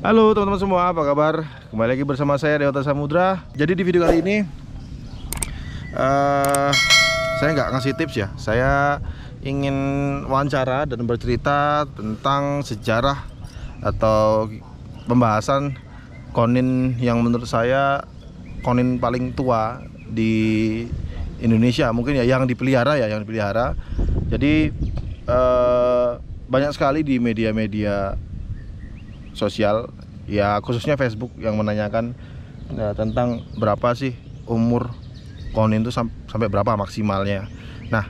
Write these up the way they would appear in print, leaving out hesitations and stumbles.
Halo teman-teman semua, apa kabar? Kembali lagi bersama saya Deota Samudra. Jadi di video kali ini saya nggak ngasih tips ya. Saya ingin wawancara dan bercerita tentang sejarah atau pembahasan konin yang menurut saya konin paling tua di Indonesia, mungkin ya, yang dipelihara. Jadi banyak sekali di media-media sosial ya, khususnya Facebook, yang menanyakan tentang berapa sih umur konin itu sampai berapa maksimalnya. Nah,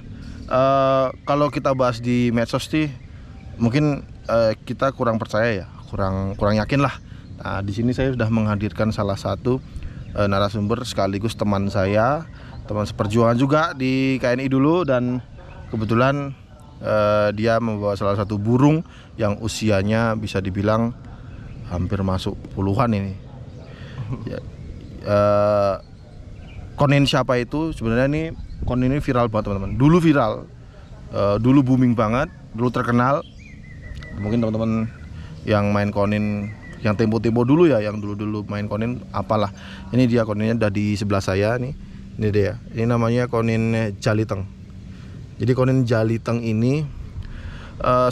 kalau kita bahas di medsos sih mungkin kita kurang percaya ya, kurang yakin lah. Nah, di sini saya sudah menghadirkan salah satu narasumber sekaligus teman saya, teman seperjuangan juga di KNI dulu, dan kebetulan dia membawa salah satu burung yang usianya bisa dibilang hampir masuk puluhan ini. Ya, konin siapa itu? Sebenarnya ini konin ini viral banget teman-teman. Dulu viral, dulu booming banget, dulu terkenal. Mungkin teman-teman yang main konin yang tempo-tempo dulu ya, yang dulu main konin apalah. Ini dia koninnya, udah di sebelah saya nih. Ini dia. Ini namanya konin Jaliteng. Jadi konin Jaliteng ini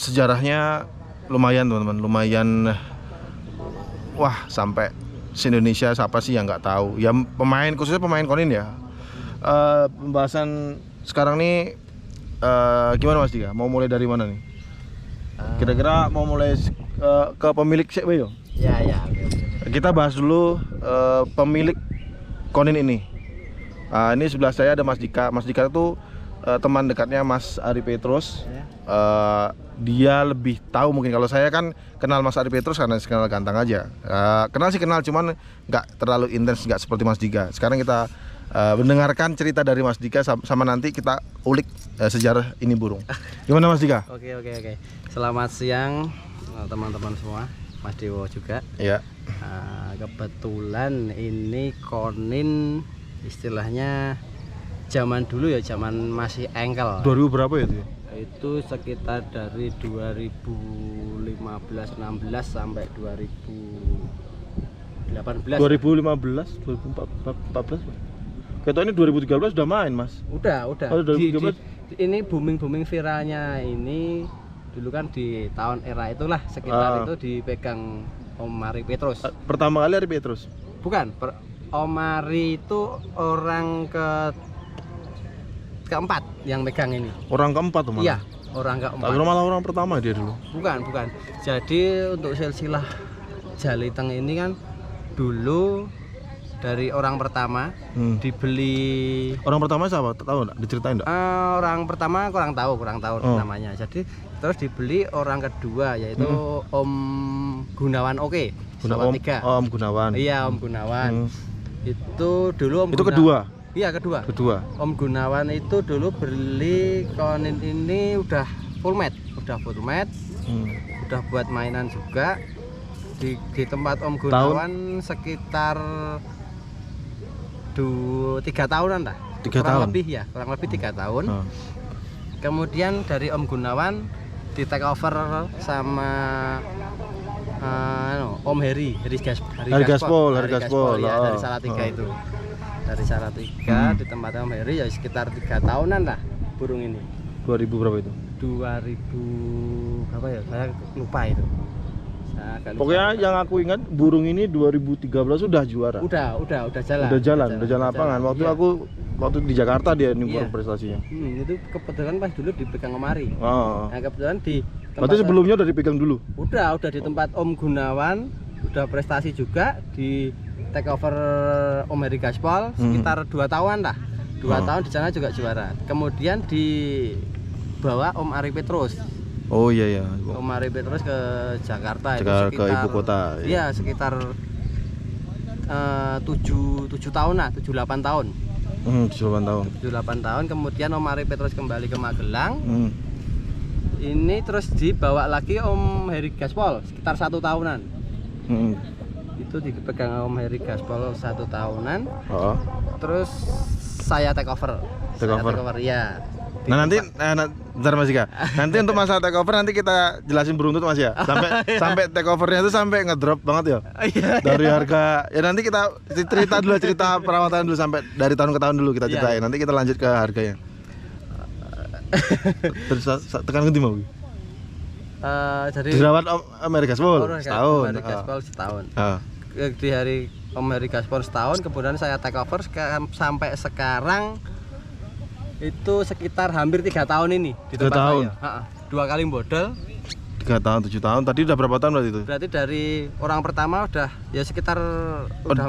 sejarahnya lumayan teman-teman, lumayan. Wah, sampai se-Indonesia siapa sih yang nggak tahu? Ya khususnya pemain konin ya. Pembahasan sekarang nih gimana Mas Dika? Mau mulai dari mana nih? Kira-kira mau mulai ke pemilik sih, Bro? Ya. Kita bahas dulu pemilik konin ini. Ini sebelah saya ada Mas Dika. Mas Dika itu teman dekatnya Mas Ari Petrus. Dia lebih tahu mungkin. Kalau saya kan kenal Mas Ari Petrus karena kenal ganteng aja. Kenal, cuman nggak terlalu intens, nggak seperti Mas Dika. Sekarang kita mendengarkan cerita dari Mas Dika, sama nanti kita ulik sejarah ini burung. Gimana Mas Dika? Oke. Selamat siang teman-teman semua, Mas Dewo juga. Iya. Kebetulan ini konin istilahnya zaman dulu ya, zaman masih engkel. 2000 berapa ya itu? Itu sekitar dari 2015-16 sampai 2018. 2015, 2014. Kayaknya ini 2013 udah main, Mas. Udah. Oh, 2013. Ini booming viralnya ini dulu kan di tahun era itulah, sekitar itu dipegang Om Ari Petrus. Pertama kali Ari Petrus? Bukan, Om Ari itu orang keempat yang megang ini. Orang keempat tuh malah? Iya, orang keempat. Tapi malah orang pertama dia dulu? Bukan. Jadi untuk silsilah Jaliteng ini kan dulu dari orang pertama dibeli. Orang pertama siapa? Tahu nggak? Diceritain nggak? Orang pertama kurang tahu namanya. Jadi terus dibeli orang kedua, yaitu Om Gunawan. Oke. Salatiga. Om Gunawan. Iya, Om Gunawan. Itu dulu Om itu Gunawan. kedua? Iya, kedua. Om Gunawan itu dulu beli konin ini udah full match. Udah buat mainan juga. Di tempat Om Gunawan sekitar 3 tahunan lah. 3 tahun? Kurang lebih 3 tahun. Kemudian dari Om Gunawan di take over sama Om Hari Gaspol ya, dari Salatiga itu. Dari Salatiga di tempat Om Heri ya sekitar 3 tahunan lah burung ini. 2000 berapa itu? 2000 berapa ya? Saya lupa itu. Pokoknya yang aku ingat burung ini 2013 sudah juara. Udah jalan. Udah jalan lapangan. Waktu di Jakarta dia ini prestasinya. Itu kebetulan pas dulu dipegang Om Ari. Nah, kebetulan di tempat. Berarti sebelumnya udah dipegang dulu? Udah di tempat Om Gunawan, udah prestasi juga di take over Om Heri Gaspol sekitar 2 tahun lah. 2 tahun di sana juga juara. Kemudian dibawa Om Ari Petrus. Oh iya. Om Ari Petrus ke Jakarta itu sekitar, sekitar, ke ibu kota. Iya, sekitar 7 tahun lah, 7-8 tahun. 7-8 tahun. Kemudian Om Ari Petrus kembali ke Magelang. Ini terus dibawa lagi Om Heri Gaspol sekitar 1 tahunan. Itu dipegang Om Heri Gaspol 1 tahunan. Terus saya take over ya. Nah nanti, bentar Mas Ika. Nanti untuk masalah takeover nanti kita jelasin beruntut Mas ya. Sampai takeovernya itu sampai ngedrop banget ya. Dari harga, ya nanti kita cerita perawatan dulu sampai dari tahun ke tahun dulu kita ceritain. Nanti kita lanjut ke harganya. Terus tekan ngendi mau? Jadi dirawat Amerika Spol setahun. Amerika Spol setahun. Di hari Amerika Spol setahun, kemudian saya take over sampai sekarang itu sekitar hampir 3 tahun ini di tempat saya. 2 kali bodol. 3 tahun, 7 tahun. Tadi udah berapa tahun berarti itu? Berarti dari orang pertama udah ya sekitar udah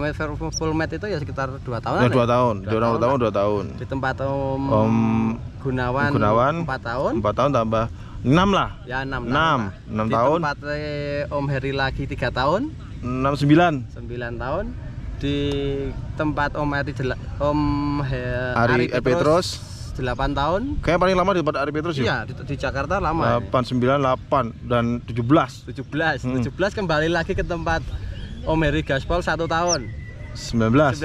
full mat itu ya sekitar 2 tahun. Ya 2 tahun. Di orang pertama 2 tahun. Di tempat Om Gunawan 4 tahun. 4 tahun tambah 6 lah. Ya 6 tahun. Di tempat Om Heri lagi 3 tahun. 9 tahun. Di tempat Om Ari Petrus 8 tahun. Kayaknya paling lama di tempat Ari Petrus ya? Iya, di Jakarta lama. 8, 9, 8 dan 17 kembali lagi ke tempat Om Heri Gaspol 1 tahun. 19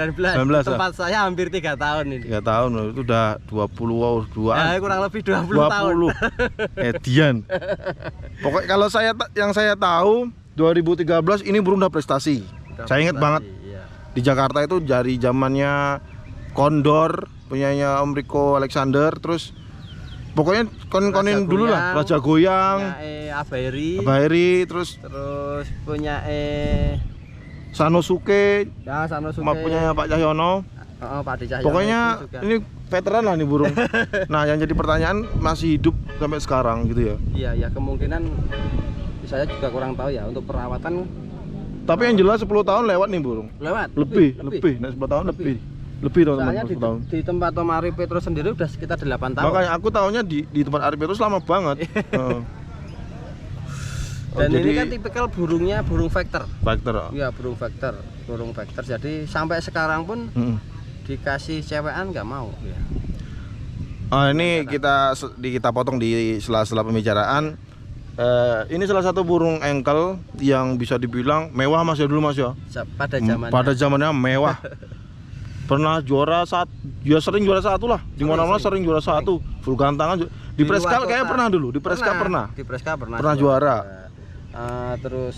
tempat saya hampir 3 tahun ini. 3 tahun itu udah 22 ya, kurang lebih 20 tahun. Edian. Pokoknya kalau yang saya tahu 2013 ini burung udah prestasi. Saya ingat banget. Iya. Di Jakarta itu dari zamannya Kondor punyanya Om Riko Alexander, terus pokoknya konin dulu lah, Raja Goyang, Abairi, terus punya Sanosuke, ya Sanosuke, punya Pak Cahyono. Pak Cahyono. Pokoknya ini veteran lah nih burung. Nah, yang jadi pertanyaan masih hidup sampai sekarang gitu ya? Iya, ya kemungkinan saya juga kurang tahu ya untuk perawatan. Tapi yang jelas 10 tahun lewat nih burung. Lewat. Lebih. Nah, 10 tahun lebih teman-teman. Soalnya di tempat Om Ari Petrus sendiri udah sekitar 8 tahun. Makanya aku tahunya di tempat Ari Petrus lama banget. Dan ini kan tipikal burungnya burung vector. Iya, burung vector. Jadi sampai sekarang pun dikasih cewekan nggak mau. Ya. Ini kita potong di sela-sela pembicaraan. Ini salah satu burung engkel yang bisa dibilang mewah Mas ya dulu Mas ya. Pada zamannya mewah. Pernah juara sering juara 1 lah. Di mana-mana sering juara 1. Full gantangan. Di Preskal kayaknya pernah dulu. Di Preskal pernah. Di Preskal pernah juara. Terus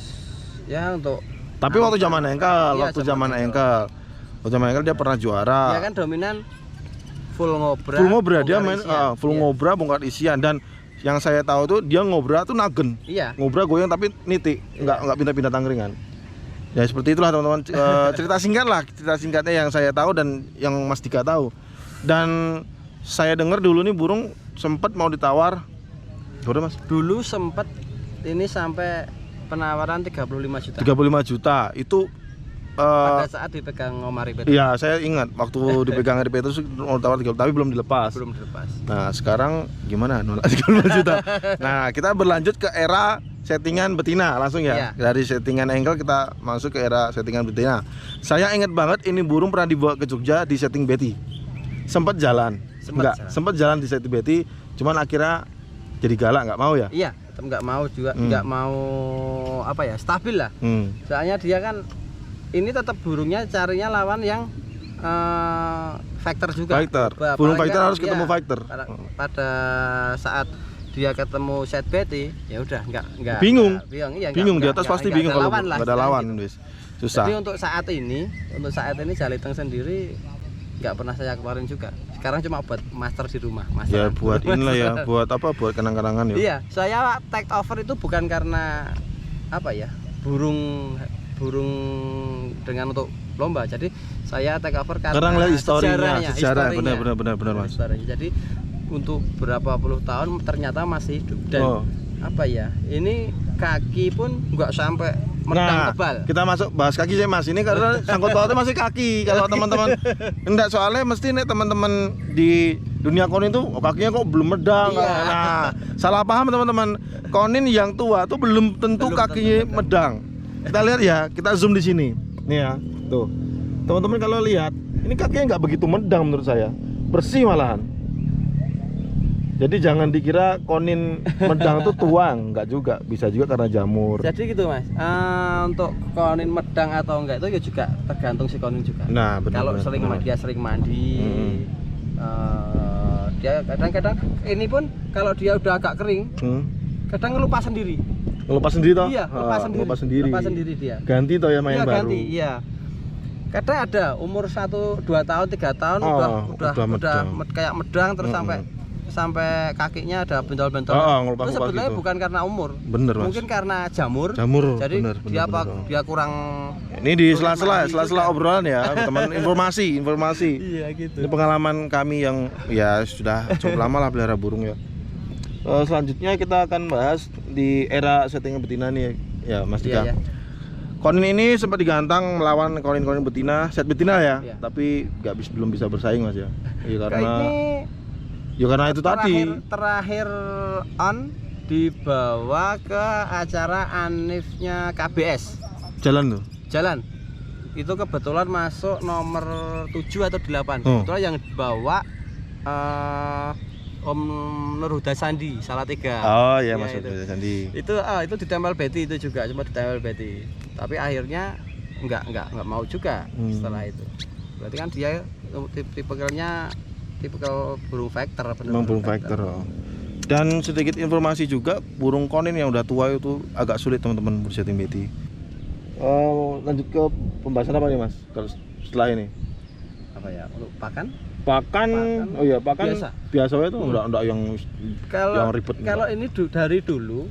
ya untuk tapi waktu zaman engkel, waktu zaman engkel dia pernah juara. Dia kan dominan full ngobra dia main full ngobra bongkar isian. Dan yang saya tahu tuh dia ngobra tuh nagen. Iya. Ngobra goyang tapi nitik, nggak pindah-pindah tangkringan. Ya seperti itulah teman-teman. Cerita singkatnya yang saya tahu dan yang Mas Dika tahu. Dan saya dengar dulu nih burung sempat mau ditawar. Berapa Mas? Dulu sempat ini sampai penawaran 35 juta. 35 juta itu pada saat dipegang Om Ari Petrus. Iya, saya ingat waktu dipegang Ari Petrus mau tawar 30 tapi belum dilepas. Nah, sekarang gimana? 35 juta. Nah, kita berlanjut ke era settingan betina langsung ya. Dari settingan engkel kita masuk ke era settingan betina. Saya ingat banget ini burung pernah dibawa ke Jogja di setting Betty. Sempat jalan. Sempat jalan di setting Betty, cuman akhirnya jadi galak nggak mau ya? Iya, tetap nggak mau juga, nggak mau stabil lah. Soalnya dia kan ini tetap burungnya carinya lawan yang fighter juga. Burung fighter harus ketemu fighter. Pada saat dia ketemu set Betty, ya udah nggak bingung di atas gak, pasti bingung kalau nggak ada lawan, gitu. Susah. Jadi untuk saat ini Jaliteng sendiri nggak pernah saya keluarin juga. Sekarang cuma buat master di rumah. Ya buat inilah ya, buat kenang-kenangan ya. Iya, saya take over itu bukan karena burung dengan untuk lomba. Jadi saya take over karena sejarah benar Mas. Jadi untuk berapa puluh tahun ternyata masih hidup dan ini kaki pun nggak sampai medang tebal. Kita masuk bahas kaki sih Mas. Ini karena sangkut pautnya masih kaki. Kalau teman-teman enggak, soalnya mesti nih teman-teman di dunia konin tuh kakinya kok belum medang. Nah, salah paham teman-teman. Konin yang tua tuh belum tentu kakinya medang. Kita lihat ya, kita zoom di sini. Nih ya, tuh. Teman-teman kalau lihat, ini kakinya nggak begitu medang menurut saya. Bersih malahan. Jadi jangan dikira konin medang tuh tua, enggak juga, bisa juga karena jamur. Jadi gitu Mas, untuk konin medang atau enggak itu ya juga tergantung si konin juga. Nah, benar. Kalau dia sering mandi, Dia kadang-kadang ini pun kalau dia udah agak kering, kadang ngelupas sendiri. Ngelupas sendiri toh? Iya, ngelupas sendiri. Lepas sendiri dia. Ganti toh ya main iya, baru. Ganti, iya. Kadang ada umur 1, 2 tahun, 3 tahun udah kayak medang terus sampai kakinya ada bentol-bentol. Itu sebetulnya bukan karena umur. Bener, Mas. Mungkin karena jamur. Jadi bener, dia kurang. Ini di sela-sela obrolan ya, teman informasi. Iya gitu. Ini pengalaman kami yang ya sudah cukup lama lah pelihara burung ya. Selanjutnya kita akan bahas di era settingan betina nih ya, Mas Dika. Iya. Konin ini sempat digantang melawan konin-konin betina, set betina ya, Iya. tapi belum bisa bersaing, Mas ya. Iya karena itu terakhir on dibawa ke acara Anifnya KBS. Jalan. Itu kebetulan masuk nomor 7 atau 8. Kebetulan yang bawa Om Nurhuda Sandi, Salatiga. Oh iya, Mas Nurhuda Sandi. Itu ditempel Betty, itu juga cuma ditempel Betty. Tapi akhirnya enggak mau juga setelah itu. Berarti kan dia tipikal burung vector. Memang burung vector. Dan sedikit informasi juga, burung konin yang udah tua itu agak sulit teman-teman bersetting Betty. Lanjut ke pembahasan apa nih, Mas? Kalau setelah ini? Apa ya? Untuk pakan? Oh iya, pakan biasa itu enggak yang ribet. Kalau ini dari dulu.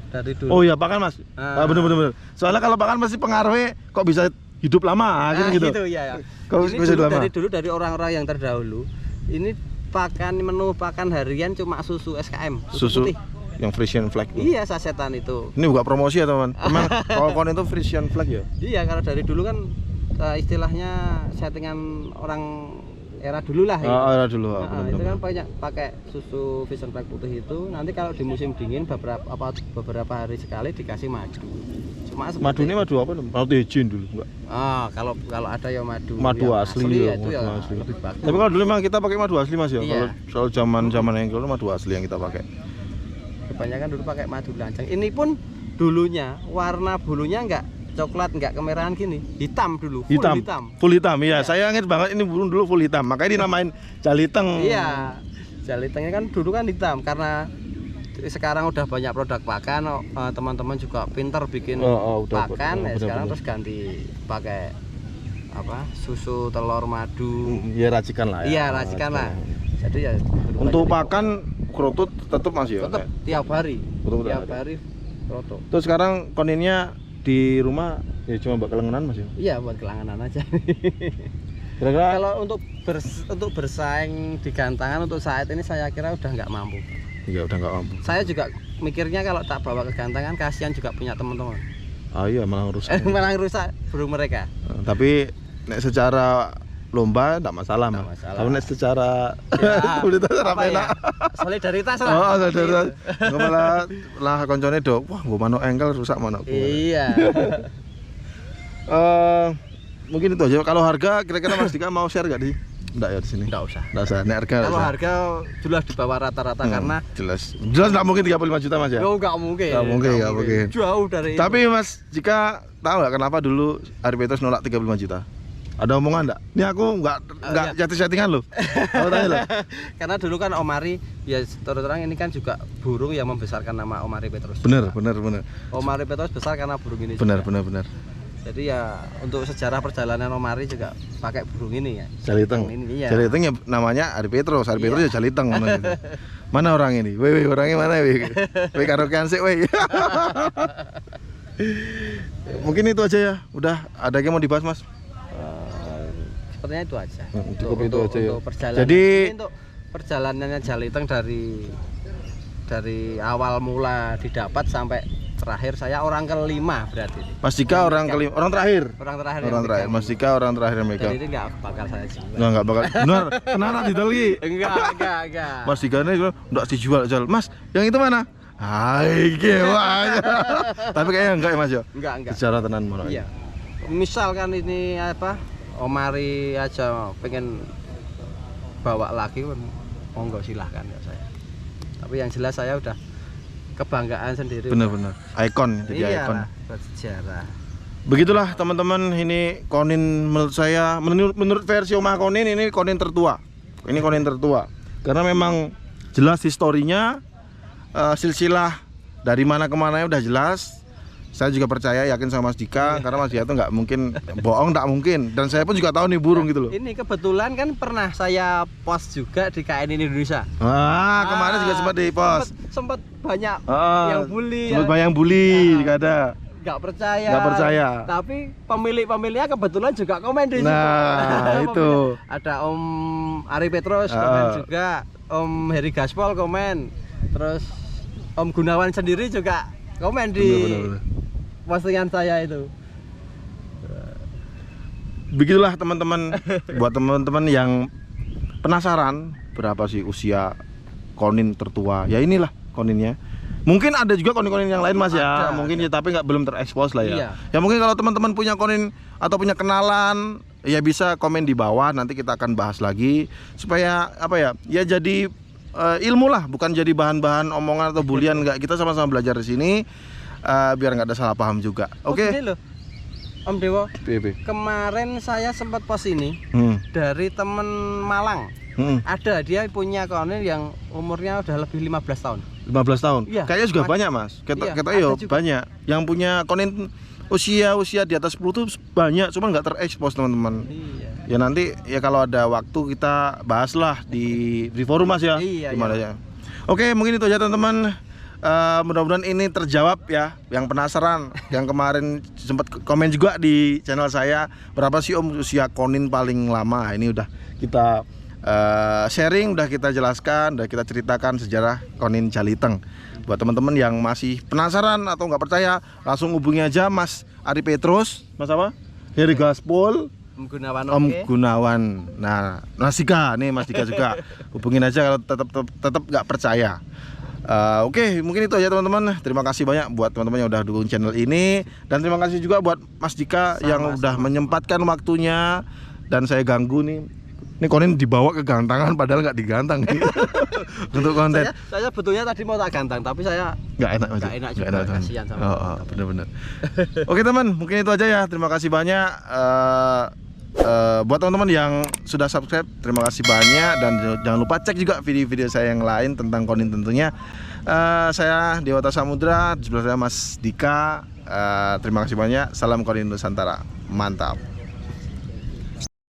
Oh iya, pakan, Mas. Bener. Soalnya kalau pakan pasti pengaruhnya kok bisa hidup lama gitu. Gitu ya. Kalau bisa lama. Dari orang-orang yang terdahulu, ini menu pakan harian cuma susu SKM, susu putih. Yang Frisian Flag. Iya, sasetan itu. Ini bukan promosi ya, teman. Memang kalau konin itu Frisian Flag ya. Iya, kalau dari dulu kan istilahnya settingan orang era dulu lah. Era dulu. Itu kan banyak pakai susu Frisian Flag putih itu. Nanti kalau di musim dingin beberapa hari sekali dikasih madu. Madu ini madu apa? Madu hijin dulu enggak? Kalau ada ya madu asli ya, itu asli. Lebih bagus. Tapi kalau dulu memang kita pakai madu asli, Mas ya. Iya. Kalau zaman yang dulu madu asli yang kita pakai. Kebanyakan dulu pakai madu lancang. Ini pun dulunya warna bulunya enggak coklat, enggak kemerahan gini, hitam dulu, full hitam. Iya, saya ingat banget ini burung dulu full hitam. Makanya dinamain jaliteng. Iya. Jalitengnya kan dulu kan hitam karena sekarang udah banyak produk pakan, teman-teman juga pintar bikin pakan, sekarang terus ganti pakai susu telur madu. Ya racikan lah ya. Iya, racikan lah. Jadi ya untuk pakan krotut tetap masih ya. Tetap tiap hari. Tiap hari kroto. Terus sekarang koninnya di rumah ya cuma buat kelenganan, Mas ya. Iya, buat kelanganan aja. Kira-kira kalau untuk bersaing di gantangan untuk saat ini saya kira udah nggak mampu. Iya, udah nggak mampu. Saya juga mikirnya kalau tak bawa ke gantangan kasihan juga punya teman-teman. Iya, malah rusak. Malah rusak burung mereka. Tapi secara lomba enggak masalah, Mas. Kalau secara solidaritas lah. Solidaritas. Malah koncone do, wah nggo manuk engkel rusak manukku. Iya. Mungkin itu aja. Kalau harga kira-kira Mas Dika mau share enggak di? Enggak ya di sini. Enggak usah. Nek harga. Kalau harga jelas di bawah rata-rata karena jelas enggak mungkin 35 juta, Mas ya. Enggak mungkin. Enggak mungkin. Jauh dari Tapi Mas Dika tahu enggak kenapa dulu Ari Petrus nolak 35 juta? Ada omongan enggak? Ini aku enggak jati-jatingan loh. Aku tanya loh. Karena dulu kan Om Ari ya terus terang ini kan juga burung yang membesarkan nama Om Ari Petrus. Bener. Om Ari Petrus besar karena burung ini. Bener. Jadi ya untuk sejarah perjalanan Om Ari juga pakai burung ini ya. Jaliteng. Jaliteng ya namanya Ari Petrus. Ari Petrus ya Jaliteng. Mana orang ini? Weh, orangnya mana weh? Weh karaokean sih weh. Mungkin itu aja ya. Udah ada yang mau dibahas, Mas? Sepertinya itu aja. Cukup itu aja ya. Untuk perjalanan. Jadi untuk perjalanannya Jaliteng dari awal mula didapat sampai terakhir saya orang kelima berarti ini. Mas Dika orang kelima, orang terakhir. Orang terakhir. Mas Dika orang terakhir yang megang. Jadi ini enggak bakal saya jual. Enggak bakal. Benar. Kenapa diteli? Enggak. Mas Dika ini enggak dijual. Mas, yang itu mana? Hai, gimana? Tapi kayaknya enggak ya, Mas ya? Enggak. Secara tenan mono. Iya. Misalkan ini Om Ari aja pengen bawa lagi, monggo silahkan ya saya. Tapi yang jelas saya udah kebanggaan sendiri. Benar. Ikon, jadi ikon. Bersejarah. Begitulah teman-teman, ini konin menurut saya, menurut versi Omah Konin ini konin tertua. Ini konin tertua. Karena memang jelas historinya, silsilah dari mana ke mana udah jelas. Saya juga percaya, yakin sama Mas Dika, karena Mas Dika itu nggak mungkin bohong, nggak mungkin. Dan saya pun juga tahu nih burung gitu loh. Ini kebetulan kan pernah saya post juga di KNN Indonesia. Kemarin juga sempat di post. Sempat banyak yang bully. Sempat banyak yang bully, juga ada. Nggak percaya. Nggak percaya. Tapi pemilik-pemiliknya kebetulan juga komen di situ. Nah, itu. Ada Om Ari Petrus komen juga, Om Heri Gaspol komen, terus Om Gunawan sendiri juga komen di postingan saya itu. Begitulah teman-teman, buat teman-teman yang penasaran berapa sih usia konin tertua, ya inilah koninnya. Mungkin ada juga konin-konin yang lain Mas ya, mungkin ya, tapi belum terekspos lah ya. Iya. Ya mungkin kalau teman-teman punya konin atau punya kenalan, ya bisa komen di bawah, nanti kita akan bahas lagi supaya apa ya, ya jadi ilmu lah, bukan jadi bahan-bahan omongan atau bulian. Enggak, kita sama-sama belajar di sini, biar nggak ada salah paham juga. Oke. Gini loh, Om Dewo, PB. kemarin saya sempat post ini dari temen Malang. Ada, dia punya konin yang umurnya udah lebih 15 tahun. 15 tahun? Iya. Kayaknya juga banyak Mas. Kita yo banyak yang punya konin usia di atas 10 tuh banyak, cuman nggak terekspos teman-teman. Iya. Ya nanti ya kalau ada waktu kita bahaslah di forum Mas ya. Iya, gimana iya. ya. Oke, mungkin itu aja teman-teman. Mudah-mudahan ini terjawab ya, yang penasaran, yang kemarin sempat komen juga di channel saya, berapa sih Om usia konin paling lama. Ini udah kita sharing, udah kita jelaskan, udah kita ceritakan sejarah konin Jaliteng. Buat teman-teman yang masih penasaran atau nggak percaya, langsung hubungi aja Mas Ari Petrus, Mas apa? Heri Gaspol, Om Gunawan. Om Gunawan. Nah, Mas Dika nih, Mas Dika juga hubungin aja kalau tetap nggak percaya. Oke, mungkin itu aja teman-teman. Terima kasih banyak buat teman-teman yang udah dukung channel ini, dan terima kasih juga buat Mas Dika yang udah menyempatkan waktunya, dan saya ganggu nih. Ini konin dibawa ke gantangan padahal nggak digantang nih. Untuk konten. Saya betulnya tadi mau tak gantang, tapi saya nggak enak Mas. Nggak enak juga, kasihan sama bener-bener. Oke teman, mungkin itu aja ya. Terima kasih banyak. Buat teman-teman yang sudah subscribe, terima kasih banyak, dan jangan lupa cek juga video-video saya yang lain tentang konin tentunya. Saya Dewata Samudra, di sebelah saya Mas Dika. Terima kasih banyak. Salam konin Nusantara. Mantap.